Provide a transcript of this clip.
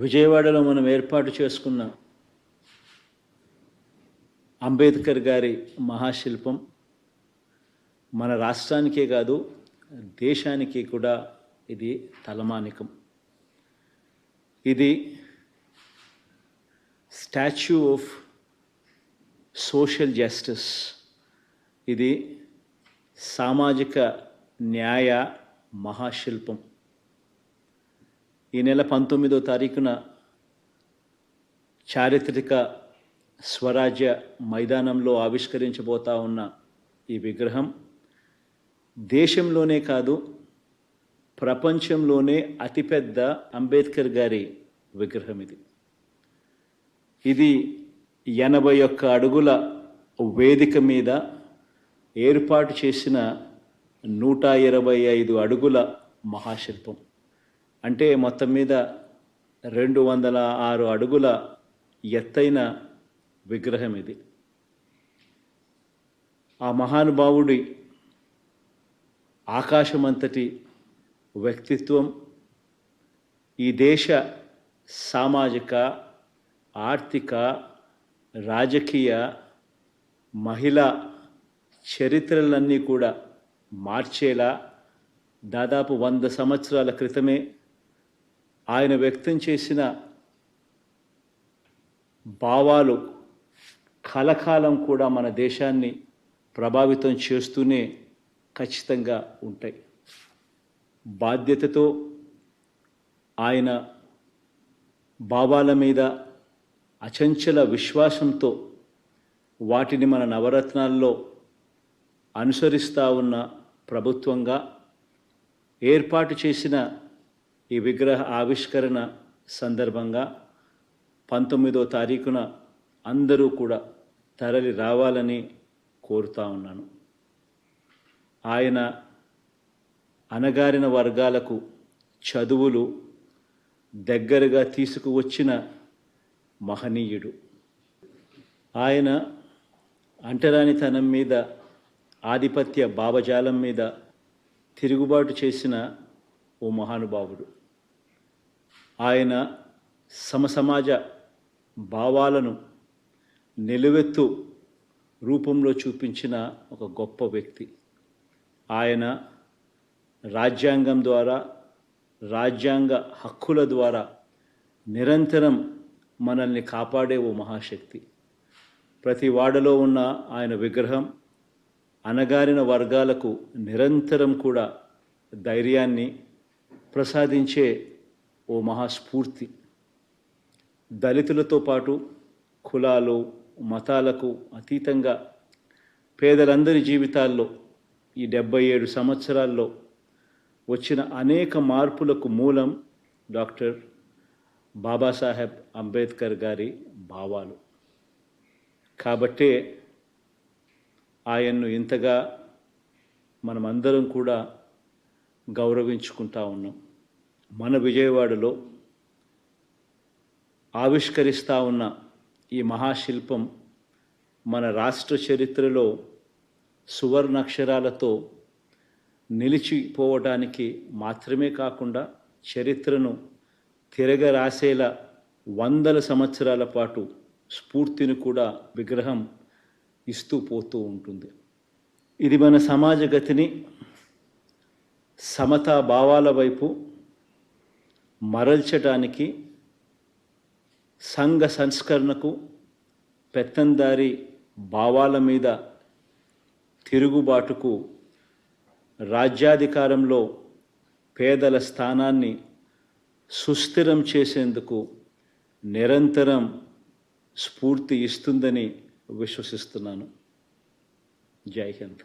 విజయవాడలో మనం ఏర్పాటు చేసుకున్న అంబేద్కర్ గారి మహాశిల్పం మన రాష్ట్రానికే కాదు దేశానికి కూడా ఇది తలమానికం. ఇది స్టాచ్యూ ఆఫ్ సోషల్ జస్టిస్, ఇది సామాజిక న్యాయ మహాశిల్పం. ఈ నెల 19వ తారీఖున చారిత్రక స్వరాజ్య మైదానంలో ఆవిష్కరించబోతా ఉన్న ఈ విగ్రహం దేశంలోనే కాదు ప్రపంచంలోనే అతిపెద్ద అంబేద్కర్ గారి విగ్రహం. ఇది 81 అడుగుల వేదిక మీద ఏర్పాటు చేసిన 125 అడుగుల మహాశిల్పం. అంటే మొత్తం మీద 206 అడుగుల ఎత్తైన విగ్రహం ఇది. ఆ మహానుభావుడి ఆకాశమంతటి వ్యక్తిత్వం ఈ దేశ సామాజిక, ఆర్థిక, రాజకీయ, మహిళా చరిత్రలన్నీ కూడా మార్చేలా దాదాపు 100 సంవత్సరాల క్రితమే ఆయన వ్యక్తం చేసిన భావాలు కలకాలం కూడా మన దేశాన్ని ప్రభావితం చేస్తూనే ఖచ్చితంగా ఉంటాయి. బాధ్యతతో ఆయన భావాల మీద అచంచల విశ్వాసంతో వాటిని మన నవరత్నాల్లో అనుసరిస్తూ ఉన్న ప్రభుత్వంగా ఏర్పాటు చేసిన ఈ విగ్రహ ఆవిష్కరణ సందర్భంగా 19వ తారీఖున అందరూ కూడా తరలి రావాలని కోరుతా ఉన్నాను. ఆయన అణగారిన వర్గాలకు చదువులు దగ్గరగా తీసుకువచ్చిన మహనీయుడు. ఆయన అంటరానితనం మీద, ఆధిపత్య భావజాలం మీద తిరుగుబాటు చేసిన ఓ మహానుభావుడు. ఆయన సమసమాజ భావాలను నిలువెత్తు రూపంలో చూపించిన ఒక గొప్ప వ్యక్తి. ఆయన రాజ్యాంగం ద్వారా, రాజ్యాంగ హక్కుల ద్వారా నిరంతరం మనల్ని కాపాడే ఓ మహాశక్తి. ప్రతి వాడలో ఉన్న ఆయన విగ్రహం అణగారిన వర్గాలకు నిరంతరం కూడా ధైర్యాన్ని ప్రసాదించే ఓ మహాస్ఫూర్తి. దళితులతో పాటు కులాలు, మతాలకు అతీతంగా పేదలందరి జీవితాల్లో ఈ 77 సంవత్సరాల్లో వచ్చిన అనేక మార్పులకు మూలం డాక్టర్ బాబాసాహెబ్ అంబేద్కర్ గారి భావాలు. కాబట్టే ఆయన్ను ఇంతగా మనమందరం కూడా గౌరవించుకుంటా ఉన్నాం. మన విజయవాడలో ఆవిష్కరిస్తూ ఉన్న ఈ మహాశిల్పం మన రాష్ట్ర చరిత్రలో సువర్ణాక్షరాలతో నిలిచిపోవడానికి మాత్రమే కాకుండా చరిత్రను తిరగరాసేలా 100 సంవత్సరాల పాటు స్ఫూర్తిని కూడా విగ్రహం ఇస్తూ పోతూ ఉంటుంది. ఇది మన సమాజ గతిని సమతా భావాల వైపు మరల్చడానికి, సంఘ సంస్కరణకు, పెత్తందారి భావాల మీద తిరుగుబాటుకు, రాజ్యాధికారంలో పేదల స్థానాన్ని సుస్థిరం చేసేందుకు నిరంతరం స్ఫూర్తి ఇస్తుందని విశ్వసిస్తున్నాను. జై హింద్.